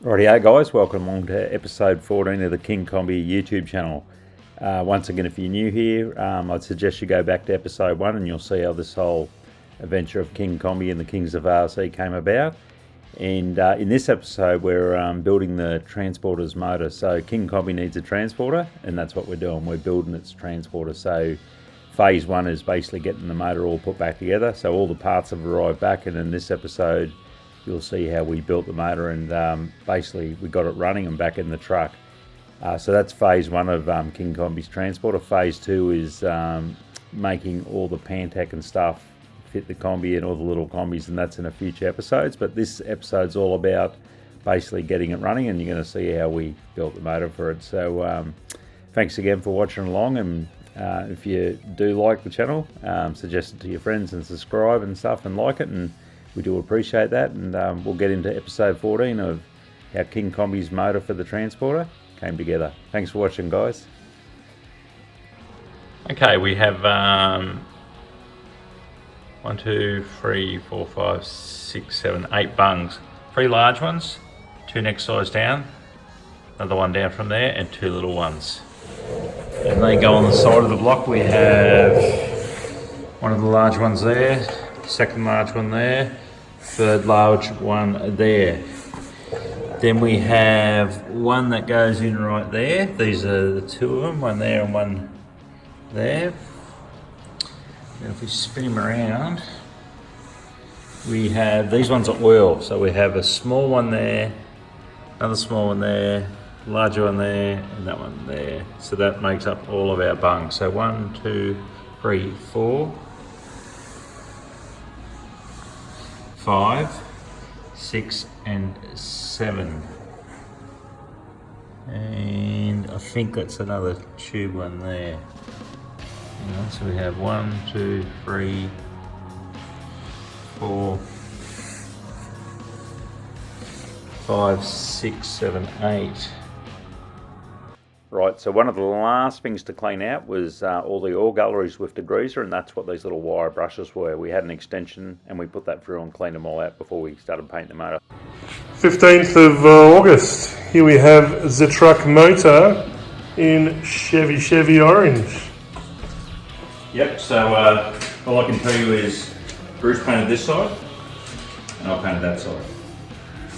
Rightio guys, welcome along to episode 14 of the King Kombi YouTube channel. Once again, if you're new here, I'd suggest you go back to episode 1 and you'll see how this whole adventure of King Kombi and the Kings of RC came about. And in this episode we're building the transporter's motor. So King Kombi needs a transporter and that's what we're doing, we're building its transporter. So phase 1 is basically getting the motor all put back together. So all the parts have arrived back, and in this episode you'll see how we built the motor and basically we got it running and back in the truck. So that's phase 1 of King Kombi's transporter. Phase 2 is making all the Pantec and stuff fit the Kombi and all the little Kombis, and that's in a future episodes. But this episode's all about basically getting it running, and you're going to see how we built the motor for it. So thanks again for watching along, and if you do like the channel, suggest it to your friends and subscribe and stuff and like it, and we do appreciate that. And we'll get into episode 14 of how King Kombi's motor for the transporter came together. Thanks for watching, guys. Okay, we have 1, 2, 3, 4, 5, 6, 7, 8 bungs. 3 large ones, 2 next size down, another one down from there, and 2 little ones. And they go on the side of the block. We have one of the large ones there, second large one there, third large one there. Then we have one that goes in right there. These are the 2 of them, one there and one there. Now if we spin them around, we have, these ones are oil. So we have a small one there, another small one there, larger one there, and that one there. So that makes up all of our bungs. So 1, 2, 3, 4, 5, 6 and 7. And I think that's another tube one there. So we have 1, 2, 3, 4, 5, 6, 7, 8. Right, so one of the last things to clean out was all the oil galleries with degreaser, and that's what these little wire brushes were. We had an extension and we put that through and cleaned them all out before we started painting the motor. 15th of August, here we have the truck motor in Chevy orange. Yep, so all I can tell you is Bruce painted this side and I painted that side.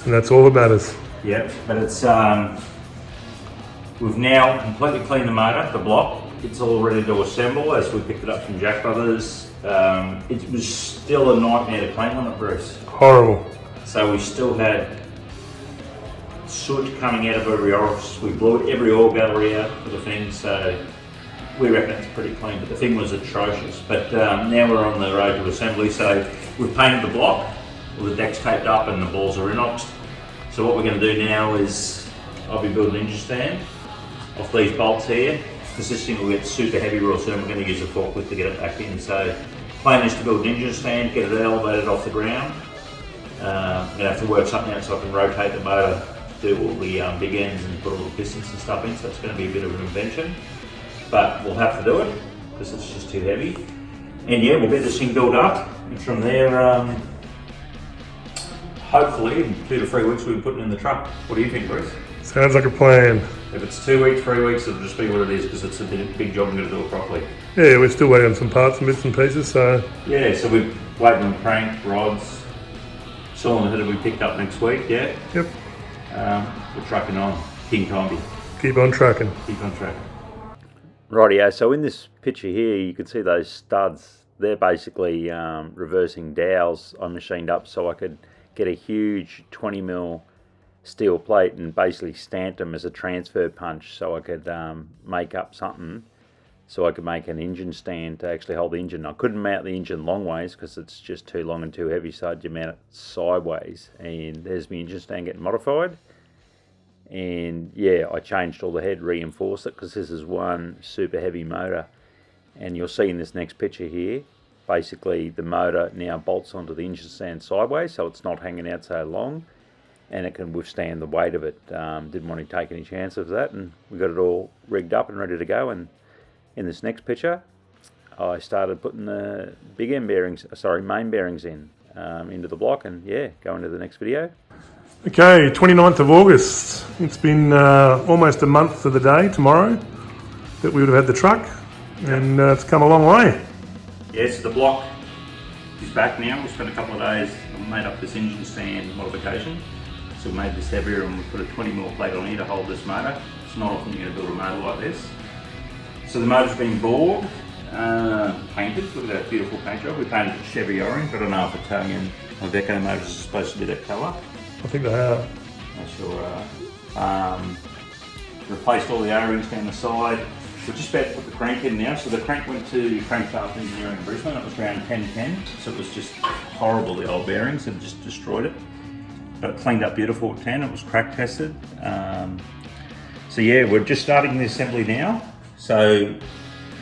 And that's all that matters. Yep, but it's we've now completely cleaned the motor, the block. It's all ready to assemble as we picked it up from Jack Brothers. It was still a nightmare to clean on it, Bruce. Horrible. So we still had soot coming out of every orifice. We blew every oil gallery out for the thing, so we reckon it's pretty clean, but the thing was atrocious. But now we're on the road to assembly, so we've painted the block, all the deck's taped up and the balls are inoxed. So what we're going to do now is I'll be building an engine stand off these bolts here, because this thing will get super heavy real soon. We're going to use a forklift to get it back in. So plan is to build an engine stand, get it elevated off the ground. I'm going to have to work something out so I can rotate the motor, do all the big ends and put all the pistons and stuff in, so it's going to be a bit of an invention. But we'll have to do it because it's just too heavy. And yeah, we'll get this thing built up, and from there, hopefully in 2 to 3 weeks we'll be putting it in the truck. What do you think, Bruce? Sounds like a plan. If it's 2 weeks, 3 weeks, it'll just be what it is, because it's a big job and we're going to do it properly. Yeah, we're still waiting on some parts and bits and pieces, so... Yeah, so we're waiting on crank, rods, cylinder header we picked up next week, yeah? Yep. We're trucking on. King Kombi. Keep on trucking. Keep on tracking. Rightio, so in this picture here you can see those studs. They're basically reversing dowels I machined up so I could get a huge 20mm steel plate and basically stamped them as a transfer punch so I could make up something so I could make an engine stand to actually hold the engine. I couldn't mount the engine long ways because it's just too long and too heavy, so I had to mount it sideways. And there's my engine stand getting modified. And yeah, I changed all the head, reinforced it, because this is one super heavy motor. And you'll see in this next picture here, basically the motor now bolts onto the engine stand sideways, so it's not hanging out so long, and it can withstand the weight of it. Didn't want to take any chance of that, and we got it all rigged up and ready to go. And in this next picture, I started putting the big end bearings, main bearings in. into the block and yeah, go into the next video. Okay, 29th of August. It's been almost a month to the day tomorrow that we would have had the truck, and it's come a long way. Yes, the block is back now. We spent a couple of days and made up this engine stand modification. So we made this heavier and we put a 20mm plate on here to hold this motor. It's not often you're going to build a motor like this. So the motor's been bored, painted. Look at that beautiful paint job. We painted it Chevy orange. I don't know if Italian Iveco motors are supposed to be that colour. I think they are. Not sure. Replaced all the O-rings down the side. We're just about to put the crank in now. So the crank went to Crankshaft Engineering in Brisbane. It was around 1010. So it was just horrible, the old bearings had just destroyed it. But it cleaned up beautiful at 10. It was crack tested. So yeah, we're just starting the assembly now. So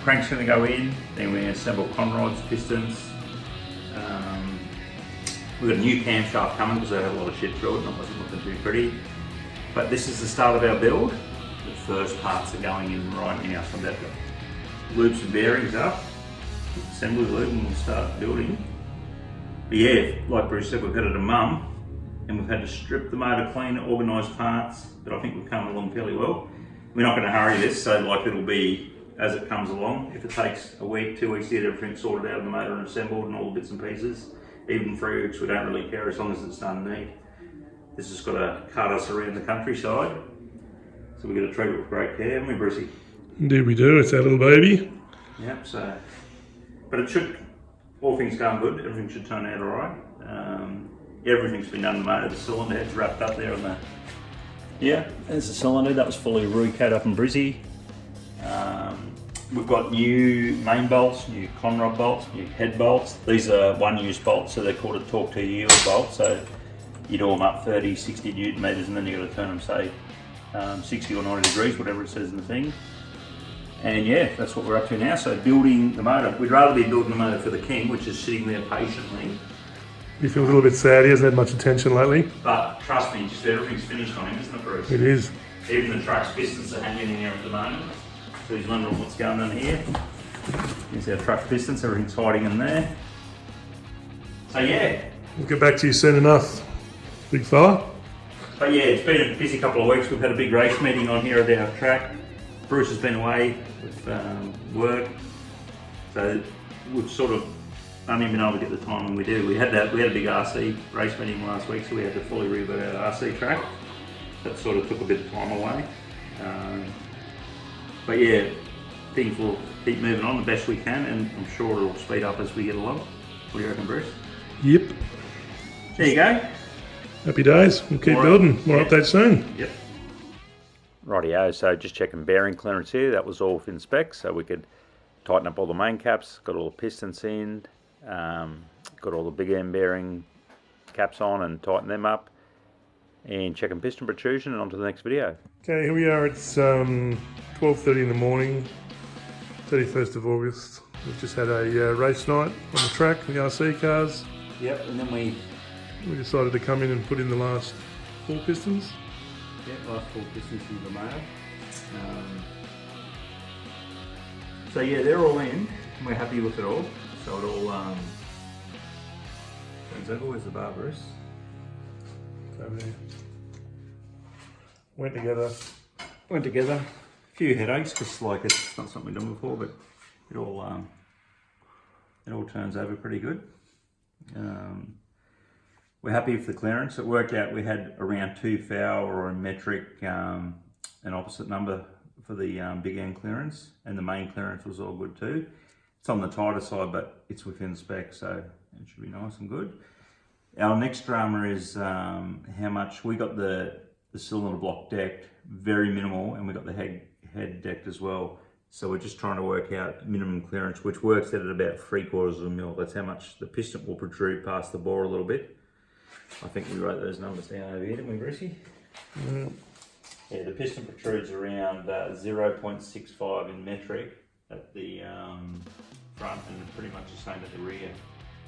crank's going to go in. Then we assemble conrods, pistons. We've got a new camshaft coming because they had a lot of shit through it and it wasn't looking too pretty. But this is the start of our build. The first parts are going in right now. So I'm about to loop some bearings up, assembly loop, and we'll start building. But yeah, like Bruce said, we've got it a month and we've had to strip the motor clean, organise parts, but I think we've come along fairly well. We're not going to hurry this, so like it'll be as it comes along. If it takes a week, 2 weeks to get everything sorted out of the motor and assembled and all the bits and pieces, even 3 weeks, we don't really care as long as it's done neat. This has got to cart us around the countryside, so we've got to treat it with great care, haven't we, Brucey? Indeed we do, it's our little baby. Yep, so, but it should, all things going good, everything should turn out alright. Everything's been done in the motor, the cylinder head's wrapped up there on the, yeah, there's the cylinder, that was fully recoat up in Brizzy. We've got new main bolts, new conrod bolts, new head bolts. These are one-use bolts, so they're called a torque to yield bolt. So you do them up 30, 60 newton meters, and then you've got to turn them, say, 60 or 90 degrees, whatever it says in the thing. And yeah, that's what we're up to now. So building the motor. We'd rather be building the motor for the King, which is sitting there patiently. He feels a little bit sad, he hasn't had much attention lately. But trust me, just everything's finished on him, isn't it, Bruce? It is. Even the truck's pistons are hanging in here at the moment. So he's wondering what's going on here. Here's our truck pistons, everything's hiding in there. So yeah. We'll get back to you soon enough, big fella. But yeah, it's been a busy couple of weeks. We've had a big race meeting on here at our track. Bruce has been away with work. So we've sort of only been able to get the time when we do. We had a big RC race meeting last week, so we had to fully revert our RC track. That sort of took a bit of time away. But yeah, things will keep moving on the best we can, and I'm sure it'll speed up as we get along. What do you reckon, Bruce? Yep. There you go. Happy days. We'll keep building. More updates soon. Yep. Rightio, so just checking bearing clearance here. That was all within specs, so we could tighten up all the main caps, got all the pistons in, got all the big end bearing caps on and tighten them up, and checking piston protrusion, and on to the next video. Okay, here we are. It's 12:30 in the morning, 31st of August. We've just had a race night on the track, the RC cars. Yep, and then we decided to come in and put in the last 4 pistons. yeah, last 4 pistons in the motor. So yeah, they're all in, and we're happy with it all. So it all turns over. Where's the bar, Bruce? It's over there. Went together. Went together. A few headaches, because like it's not something we've done before, but it all turns over pretty good. We're happy with the clearance. It worked out. We had around 2 foul or a metric, an opposite number for the big end clearance, and the main clearance was all good too. It's on the tighter side, but it's within spec, so it should be nice and good. Our next drama is how much we got the cylinder block decked, very minimal, and we got the head decked as well. So we're just trying to work out minimum clearance, which works out at about 3/4 of a mil. That's how much the piston will protrude past the bore a little bit. I think we wrote those numbers down over here, didn't we, Brucey? Mm. Yeah, the piston protrudes around 0.65 in metric at the front, and pretty much the same at the rear.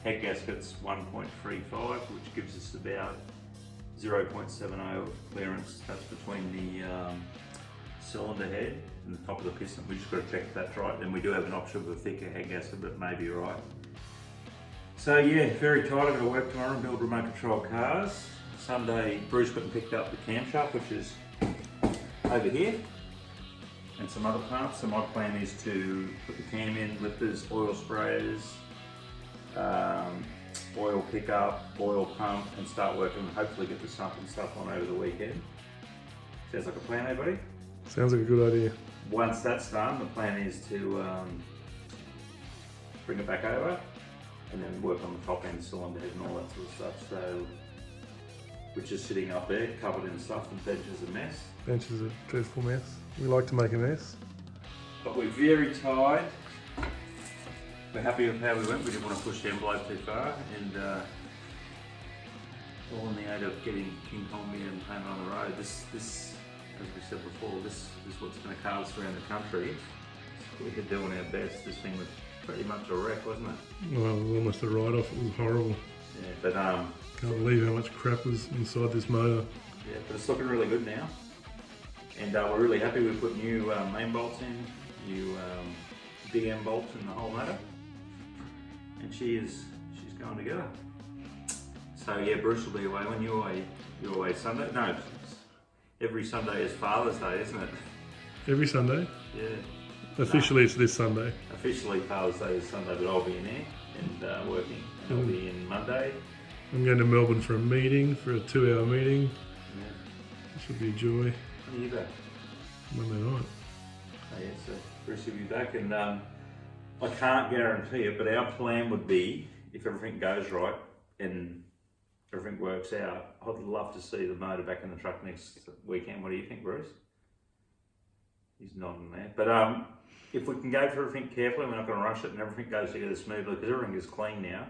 Head gasket's 1.35, which gives us about 0.70 clearance. That's between the cylinder head and the top of the piston. We just got to check if that's right. Then we do have an option of a thicker head gasket, but maybe right. So yeah, very tired. I've got to work tomorrow and build remote control cars. Sunday, Bruce went and picked up the camshaft, which is over here, and some other parts. So my plan is to put the cam in, lifters, oil sprayers, oil pickup, oil pump, and start working and hopefully get the sump and stuff on over the weekend. Sounds like a plan, eh, buddy? Sounds like a good idea. Once that's done, the plan is to bring it back over and then work on the top end cylinder head and all that sort of stuff. So, which is sitting up there, covered in stuff, and bench is a mess. Bench is a dreadful mess. We like to make a mess. But we're very tired. We're happy with how we went. We didn't want to push the envelope too far, and all in the aid of getting King Kombi and painted on the road. This, as we said before, this is what's going to car us around the country. We're doing our best. This thing was pretty much a wreck, wasn't it? Well, it was almost a write-off. It was horrible. Yeah, but can't believe how much crap was inside this motor. yeah, but it's looking really good now, and we're really happy. We put new main bolts in, new big end bolts in the whole motor, and she's going together. So yeah, Bruce will be away. When you're away, you're away Sunday. No, every Sunday is Father's Day, isn't it? Every Sunday? Yeah. Officially, it's this Sunday. Officially Father's Day is Sunday, but I'll be in there and working. And I'll be in Monday. I'm going to Melbourne for a meeting, for a 2-hour meeting. Yeah. It should be a joy. When are you back? Monday night. Oh yeah, so Bruce will be back, and I can't guarantee it, but our plan would be, if everything goes right and everything works out, I'd love to see the motor back in the truck next weekend. What do you think, Bruce? He's nodding there. But if we can go through everything carefully, we're not going to rush it, and everything goes together smoothly, because everything is clean now.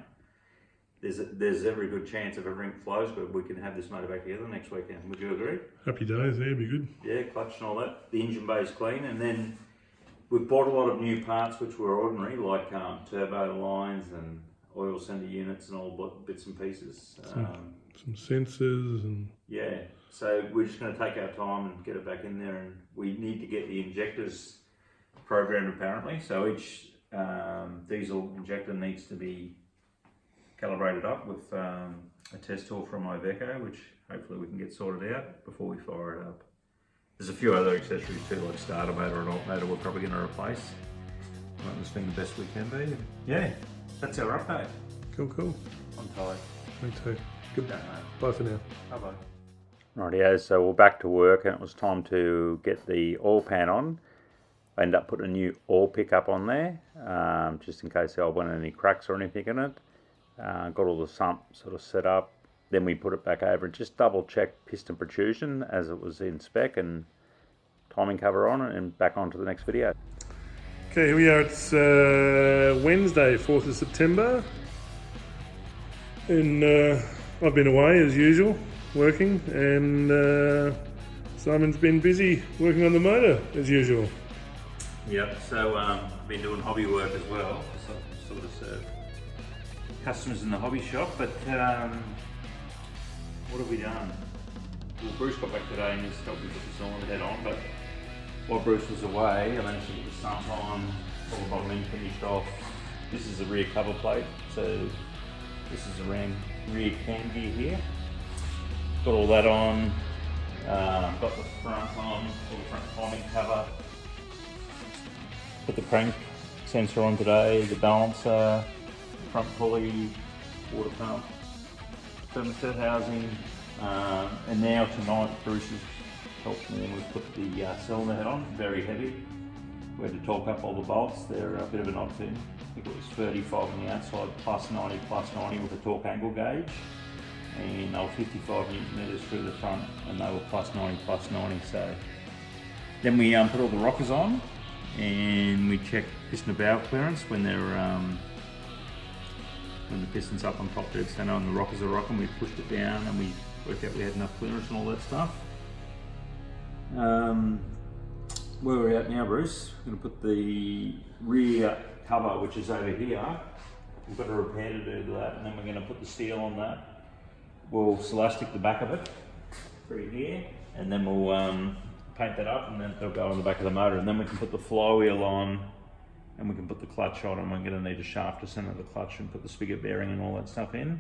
There's every good chance if everything flows good, we can have this motor back together next weekend. Would you agree? Happy days, yeah, be good. Yeah, clutch and all that. The engine bay is clean, and then we've bought a lot of new parts which were ordinary, like turbo lines and oil sender units and all bits and pieces. Some sensors and... Yeah, so we're just going to take our time and get it back in there, and we need to get the injectors programmed apparently. So each diesel injector needs to be calibrated up with a test tool from Iveco, which hopefully we can get sorted out before we fire it up. There's a few other accessories too, like starter motor and alt motor we're probably going to replace. Make this thing the best we can be. Yeah, that's our update. Cool. I'm tired. Me too. Good. Mate. Bye for now. Bye-bye. Rightio, so we're back to work, and it was time to get the oil pan on. I ended up putting a new oil pickup on there, just in case there weren't any cracks or anything in it. Got all the sump sort of set up. Then we put it back over and just double check piston protrusion as it was in spec, and timing cover on it, and back on to the next video. Okay, here we are. It's Wednesday, 4th of September. And I've been away as usual, working, and Simon's been busy working on the motor as usual. Yep, so I've been doing hobby work as well, so sort of serve customers in the hobby shop, but what have we done? Well, Bruce got back today and he's helped me put the cylinder head on, but while Bruce was away, I managed to get the sump on, all the bottom end finished off. This is the rear cover plate, so this is the rear cam gear here. Got all that on, got the front on, all the front timing cover. Put the crank sensor on today, the balancer, front pulley, water pump, thermostat housing, and now tonight Bruce has helped me and we've put the cylinder head on, very heavy. We had to torque up all the bolts, they're a bit of an odd thing. I think it was 35 on the outside, plus 90 with a torque angle gauge. And they were 55 Newton meters through the front, and they were plus 90. So then we put all the rockers on, and we check piston valve clearance when they're when the piston's up on top dead center and the rockers are rocking. We pushed it down and we worked out we had enough clearance and all that stuff. Where we're at now, Bruce, we're going to put the rear cover, which is over here. We've got a repair to do to that, and then we're going to put the steel on that. We'll celastic the back of it through here, and then we'll paint that up, and then it'll go on the back of the motor, and then we can put the flywheel on and we can put the clutch on, and we're going to need a shaft to center the clutch and put the spigot bearing and all that stuff in.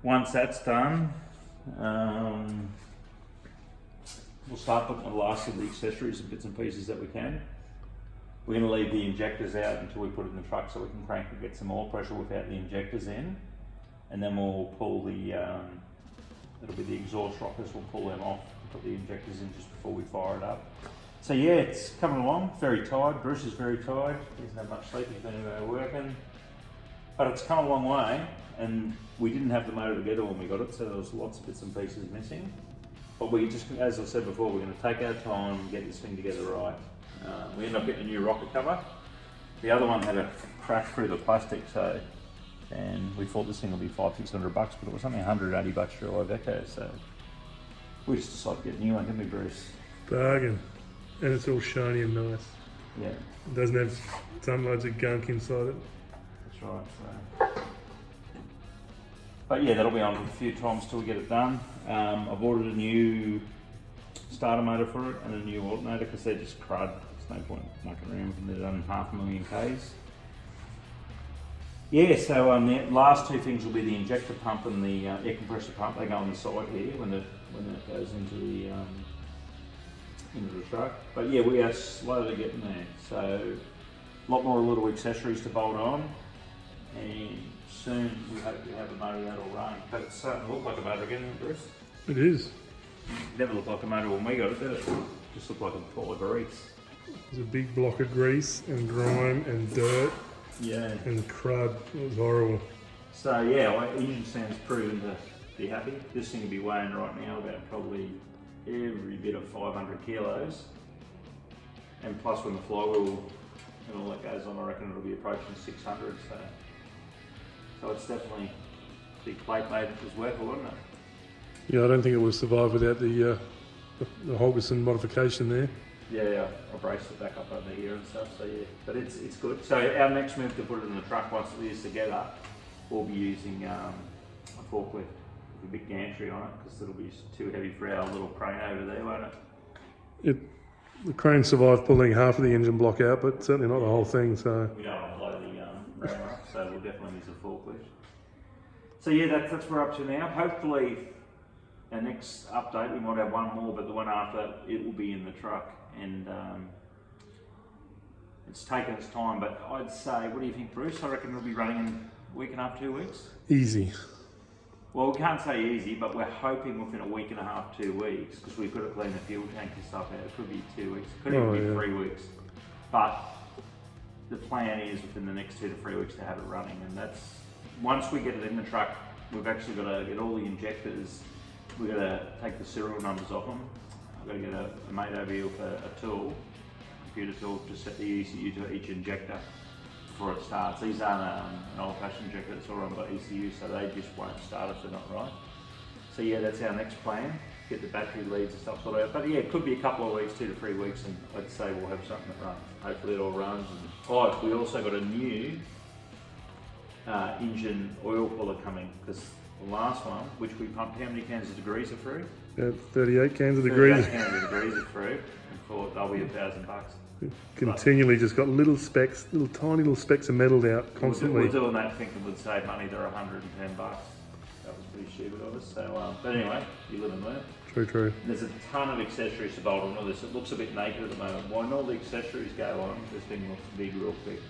Once that's done, we'll start putting the last of the accessories and bits and pieces that we can. We're going to leave the injectors out until we put it in the truck so we can crank and get some oil pressure without the injectors in. And then we'll pull the, it'll be the exhaust rockers, we'll pull them off and put the injectors in just before we fire it up. So yeah, it's coming along, very tired. Bruce is very tired, he hasn't had much sleep, he's been working. But it's come a long way, and we didn't have the motor together when we got it, so there was lots of bits and pieces missing. But we just, as I said before, we're going to take our time and get this thing together right. We ended up getting a new rocker cover. The other one had a crack through the plastic, so, and we thought this thing would be $500-600, but it was only $180 for a Iveco, so we just decided to get a new one, didn't we, Bruce? Bargain. And it's all shiny and nice. Yeah. It doesn't have some loads of gunk inside it. That's right. So. But yeah, that'll be on a few times till we get it done. I've ordered a new starter motor for it and a new alternator because they're just crud. There's no point mucking around with them. They're done 500,000 Ks. Yeah, so the last two things will be the injector pump and the air compressor pump. They go on the side here when it goes into the truck. But yeah, we are slowly getting there. So a lot more little accessories to bolt on, and soon we hope we have a motor that'll run. But it's starting to look like a motor again, Bruce. It is. It never looked like a motor when we got it, did it? Just looked like a pile of grease. There's a big block of grease and grime and dirt. Yeah. And crud. It was horrible. So yeah, engine sound's proven to be happy. This thing will be weighing right now about probably every bit of 500 kilos. And plus when the flywheel and all that goes on, I reckon it'll be approaching 600. So it's definitely a big plate made it was worth it, wasn't it? Yeah, I don't think it would survive without the Holgerson modification there. Yeah, I braced it back up over here and stuff, so yeah, but it's good. So our next move to put it in the truck once it is together, we'll be using a forklift with a big gantry on it because it'll be too heavy for our little crane over there, won't it? The crane survived pulling half of the engine block out, but certainly not the whole thing, so... We don't want to blow the rammer up, so we'll definitely use a forklift. So yeah, that's where we're up to now. Hopefully our next update, we might have one more, but the one after, it will be in the truck. And it's taken its time, but I'd say, what do you think, Bruce? I reckon it'll be running in a week and a half, 2 weeks? Easy. Well, we can't say easy, but we're hoping within a week and a half, 2 weeks, because we've got to clean the fuel tank and stuff out. It could be 2 weeks, it could even be 3 weeks. But the plan is within the next 2 to 3 weeks to have it running, and that's, once we get it in the truck, we've actually got to get all the injectors, we've got to take the serial numbers off them. I've got to get a mate over here with a tool, computer tool, to set the ECU to each injector before it starts. These aren't an old-fashioned injector, it's all run by ECU, so they just won't start if they're not right. So yeah, that's our next plan, get the battery leads and stuff sorted out. But yeah, it could be a couple of weeks, 2 to 3 weeks, and I'd say we'll have something that runs. Hopefully it all runs. And we also got a new engine oil puller coming, because the last one, which we pumped, how many cans of degrees are through? 38 cans of degrees. 38 cans of degrees are through, and thought they'll be $1,000. Continually just got little specks, tiny little specks of metal out constantly. We're doing that thinking we'd save money, they're $110. That was pretty stupid of us. So, but anyway, you live and learn. True. There's a ton of accessories to bolt on all this. It looks a bit naked at the moment. When all the accessories go on, this thing looks big real quick.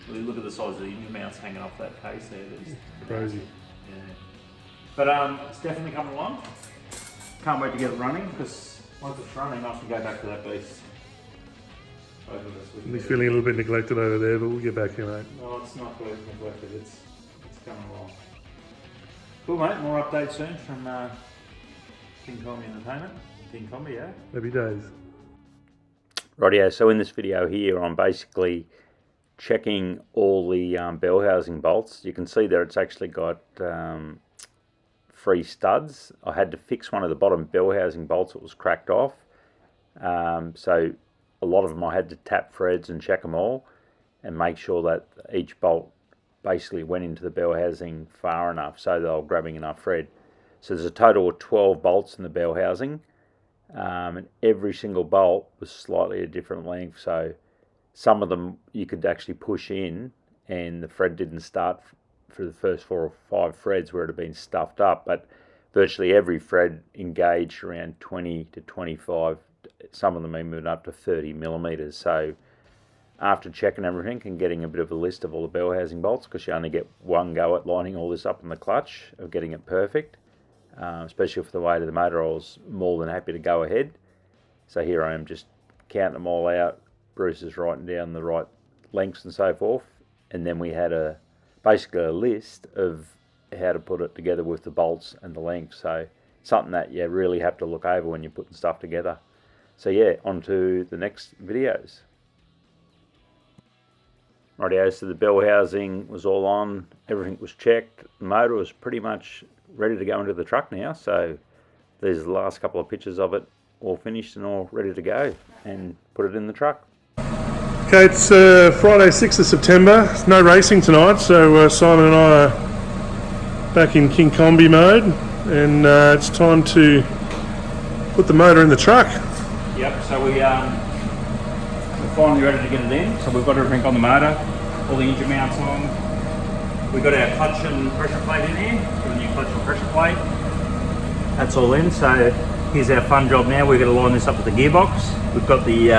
Really look at the size of the engine mounts hanging off that case there. Crazy. Yeah. But it's definitely coming along. Can't wait to get it running, because once it's running, I can go back to that beast. Both of us. He's feeling a little bit neglected over there, but we'll get back here, mate. No, it's not neglected. It's coming along. Cool, mate. More updates soon from King Kombi Entertainment. King Kombi, yeah. Happy days. Rightio, so in this video here, I'm basically checking all the bell housing bolts. You can see there it's actually got 3 studs. I had to fix one of the bottom bell housing bolts. It was cracked off. So a lot of them I had to tap threads and check them all and make sure that each bolt basically went into the bell housing far enough so they were grabbing enough thread. So there's a total of 12 bolts in the bell housing, and every single bolt was slightly a different length. So Some of them you could actually push in and the thread didn't start for the first 4 or 5 threads where it had been stuffed up, but virtually every thread engaged around 20 to 25, some of them even up to 30 millimeters. So after checking everything and getting a bit of a list of all the bell housing bolts, because you only get one go at lining all this up in the clutch of getting it perfect, especially for the weight of the motor, I was more than happy to go ahead. So here I am just counting them all out. Bruce is writing down the right lengths and so forth, and then we had basically a list of how to put it together with the bolts and the length. So something that you really have to look over when you're putting stuff together. So yeah, on to the next videos. Rightio, so the bell housing was all on, everything was checked, the motor was pretty much ready to go into the truck now. So there's the last couple of pictures of it, all finished and all ready to go, and put it in the truck. Okay, it's Friday 6th of September. It's no racing tonight, so Simon and I are back in King Kombi mode, and it's time to put the motor in the truck. Yep, so we're finally ready to get it in. So we've got everything on the motor, all the engine mounts on. We've got our clutch and pressure plate in here, got a new clutch and pressure plate. That's all in, so here's our fun job now. We're going to line this up with the gearbox. We've got the,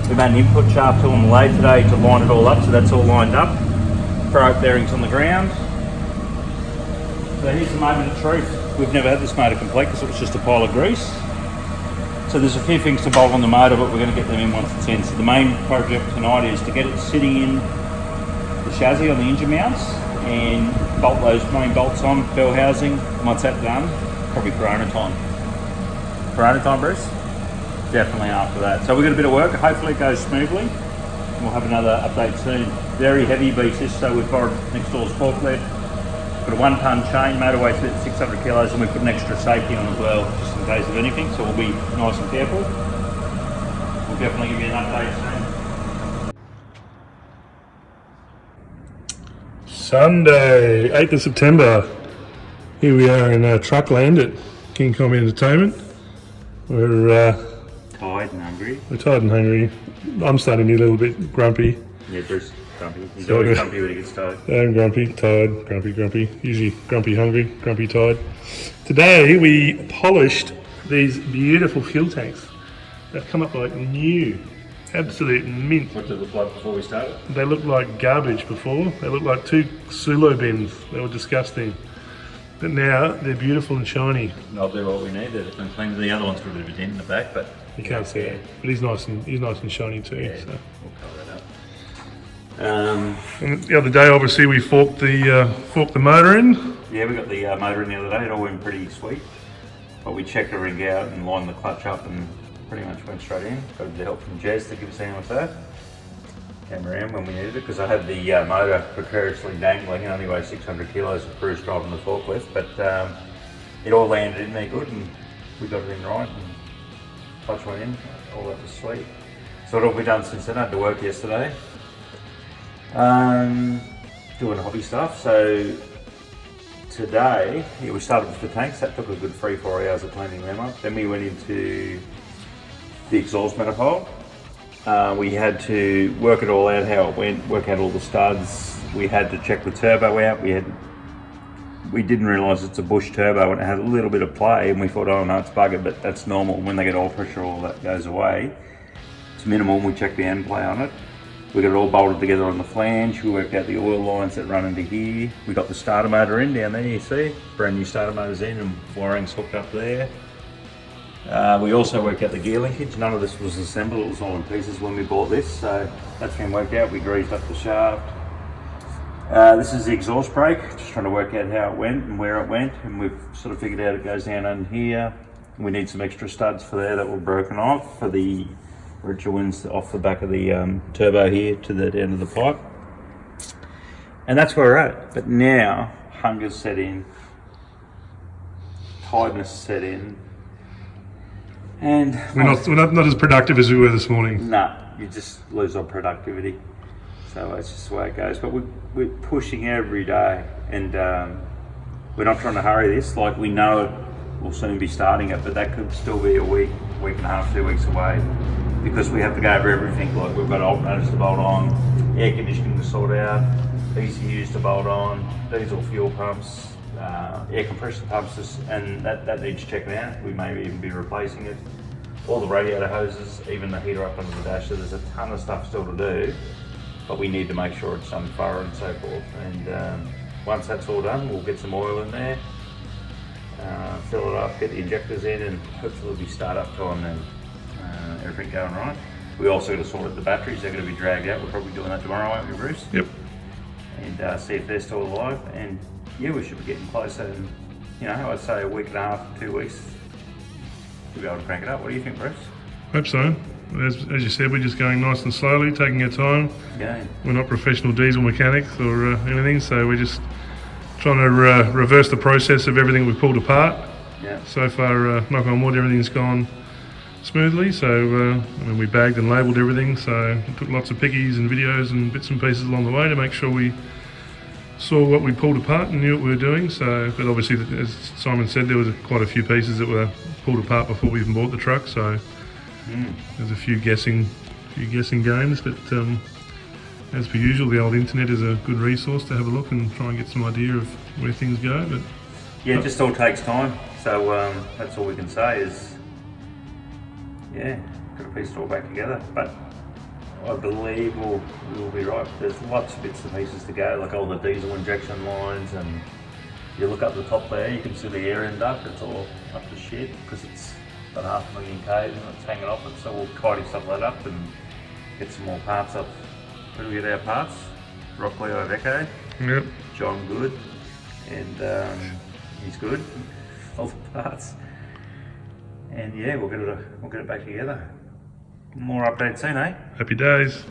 we've made an input shaft tool on the lathe today to line it all up, so that's all lined up. Throw up bearings on the ground. So here's the moment of truth. We've never had this motor complete because it was just a pile of grease. So there's a few things to bolt on the motor, but we're going to get them in once it's in. So the main project tonight is to get it sitting in the chassis on the engine mounts and bolt those main bolts on, bell housing. Once that's done, probably Corona time. Corona time, Bruce? Definitely after that. So we've got a bit of work. Hopefully it goes smoothly. And we'll have another update soon. Very heavy beast this, so we've borrowed next door's forklift. Got a 1 ton chain, motor weight's about 600 kilos, and we put an extra safety on as well, just in case of anything, so we'll be nice and careful. We'll definitely give you an update soon. Sunday, 8th of September. Here we are in Truckland at King Kombi Entertainment. We're Tired and hungry. we're tired and hungry. I'm starting to get a little bit grumpy. Yeah, Bruce, grumpy. He's always grumpy when he gets tired. I'm grumpy, tired, grumpy. Usually grumpy, hungry, grumpy, tired. Today we polished these beautiful fuel tanks. They've come up like new, absolute mint. What did it look like before we started? They looked like garbage before. They looked like 2 Sulo bins. They were disgusting. But now they're beautiful and shiny. I'll do what we need. They've been cleaned. The other one's got a bit of a dent in the back, but You can't see it, but he's nice and shiny too. yeah, So. we'll cover that up. And the other day, obviously, we forked the motor in. Yeah, we got the motor in the other day. It all went pretty sweet. But we checked everything out and lined the clutch up and pretty much went straight in. Got a bit of help from Jez to give us a hand with that. Came around when we needed it because I had the motor precariously dangling. It only weighs 600 kilos with Bruce driving the forklift, but it all landed in there good and we got it in right and clutch went in. All that was sweet. So what have we done since then? I had to work yesterday. Doing hobby stuff. So today, we started with the tanks. That took a good 3-4 hours of cleaning them up. Then we went into the exhaust manifold. We had to work it all out, how it went, work out all the studs. We had to check the turbo out. We didn't realise it's a Bush turbo and it had a little bit of play and we thought, oh no, it's buggered, but that's normal. When they get oil pressure, all that goes away. It's minimal. We checked the end play on it. We got it all bolted together on the flange. We worked out the oil lines that run into here. We got the starter motor in down there, you see. Brand new starter motor's in and wiring's hooked up there. We also worked out the gear linkage. None of this was assembled, it was all in pieces when we bought this, so that's been worked out. We greased up the shaft. This is the exhaust brake, just trying to work out how it went and where it went, and we've sort of figured out it goes down in here. We need some extra studs for there that were broken off for the ritual ones off the back of the turbo here to the end of the pipe. And that's where we're at. But now, hunger's set in, tiredness set in, and We're not as productive as we were this morning. nah, you just lose on productivity. So that's just the way it goes. But we're pushing every day, and we're not trying to hurry this. Like, we know it will soon be starting it, but that could still be a week and a half, 2 weeks away. because we have to go over everything. Like we've got alternators to bolt on, air conditioning to sort out, ECUs to bolt on, diesel fuel pumps, air compressor pumps, and that needs checking out. We may even be replacing it. All the radiator hoses, even the heater up under the dash. So there's a ton of stuff still to do, but we need to make sure it's done thorough and so forth. And once that's all done, we'll get some oil in there, fill it up, get the injectors in, and hopefully it'll be start up time and everything going right. We also got to sort out the batteries. They're going to be dragged out. We're probably doing that tomorrow, won't we, Bruce? Yep. And see if they're still alive. And yeah, we should be getting closer. And I'd say a week and a half, 2 weeks, to be able to crank it up. What do you think, Bruce? Hope so. As you said, we're just going nice and slowly, taking our time. Yeah. We're not professional diesel mechanics or anything, so we're just trying to reverse the process of everything we pulled apart. Yeah. So far, knock on wood, everything's gone smoothly. So we bagged and labelled everything, so we took lots of pickies and videos and bits and pieces along the way to make sure we saw what we pulled apart and knew what we were doing. So, but obviously, as Simon said, there was quite a few pieces that were pulled apart before we even bought the truck. So there's a few guessing games. But as per usual, the old internet is a good resource to have a look and try and get some idea of where things go. But yeah, it just all takes time. So that's all we can say is, yeah, got to piece it all back together. But I believe we'll be right. There's lots of bits and pieces to go, like all the diesel injection lines, and you look up the top there, you can see the air end duct. It's all up to shit because it's got 500,000 Ks and it's hanging off it. So we'll tidy stuff like that up and get some more parts up. Who do we get our parts? Rock Leo Echo. yep. John Good, and he's good. All the parts. And yeah, we'll get it back together. More updates soon, eh? Happy days.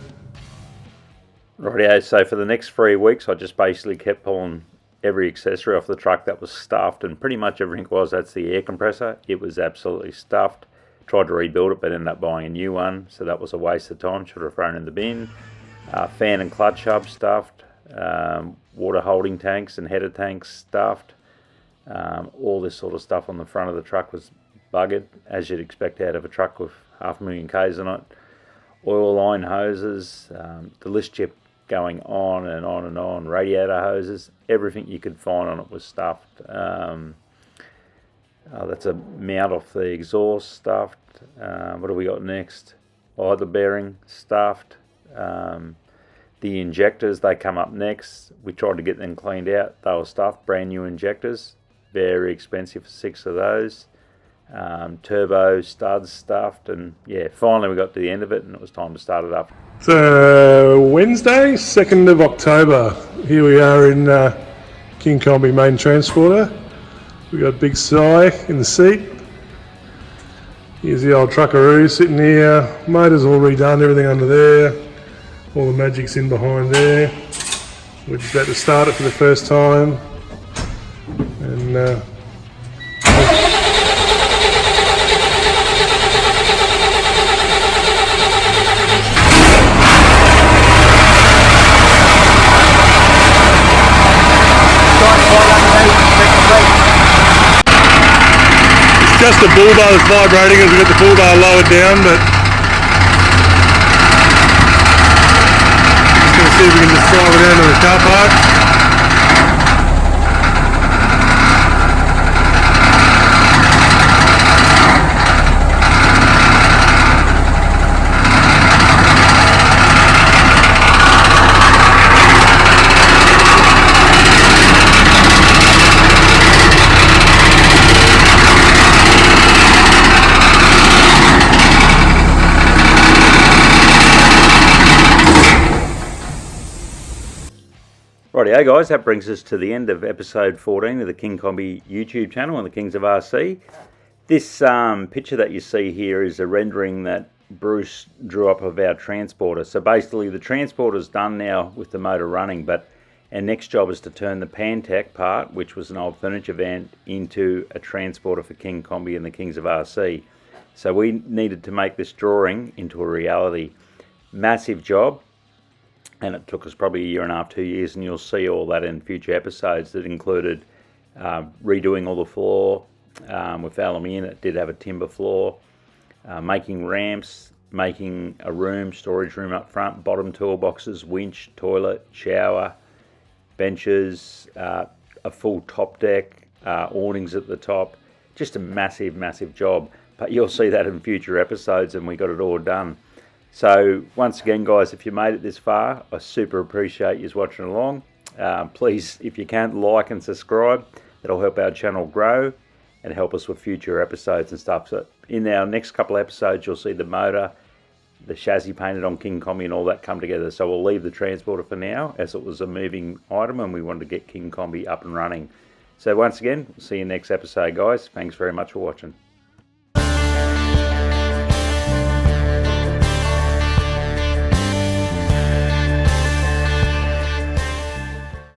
Rightio, so for the next 3 weeks, I just basically kept pulling every accessory off the truck that was stuffed, and pretty much everything that's the air compressor. It was absolutely stuffed. Tried to rebuild it, but ended up buying a new one, so that was a waste of time. Should have thrown in the bin. Fan and clutch hub stuffed. Water holding tanks and header tanks stuffed. All this sort of stuff on the front of the truck was buggered, as you'd expect out of a truck with 500,000 Ks on it. Oil line hoses, the list chip going on and on and on, radiator hoses, everything you could find on it was stuffed. That's a mount off the exhaust stuffed. What have we got next? Idler bearing stuffed. The injectors, they come up next. We tried to get them cleaned out. They were stuffed, brand new injectors, very expensive for 6 of those. Turbo studs stuffed, and yeah, finally we got to the end of it and it was time to start it up. So Wednesday, 2nd of October. Here we are in King Kombi main transporter. We got Big Si in the seat. Here's the old truckaroo sitting here. Motor's all redone, everything under there. All the magic's in behind there. We're just about to start it for the first time. And just the bull bar is vibrating as we get the bull bar lowered down, but just going to see if we can just drive it down to the car park. Rightio guys, that brings us to the end of episode 14 of the King Kombi YouTube channel and the Kings of RC. This picture that you see here is a rendering that Bruce drew up of our transporter. So basically the transporter's done now with the motor running, but our next job is to turn the Pantech part, which was an old furniture van, into a transporter for King Kombi and the Kings of RC. So we needed to make this drawing into a reality. Massive job. And it took us probably 1.5 years, 2 years, and you'll see all that in future episodes that included redoing all the floor with aluminium. It did have a timber floor, making ramps, making a room, storage room up front, bottom toolboxes, winch, toilet, shower, benches, a full top deck, awnings at the top. Just a massive, massive job. But you'll see that in future episodes, and we got it all done. So once again, guys, if you made it this far, I super appreciate you watching along. Please, if you can, like and subscribe. That'll help our channel grow and help us with future episodes and stuff. So in our next couple of episodes, you'll see the motor, the chassis painted on King Kombi and all that come together. So we'll leave the transporter for now, as it was a moving item and we wanted to get King Kombi up and running. So once again, we'll see you next episode, guys. Thanks very much for watching.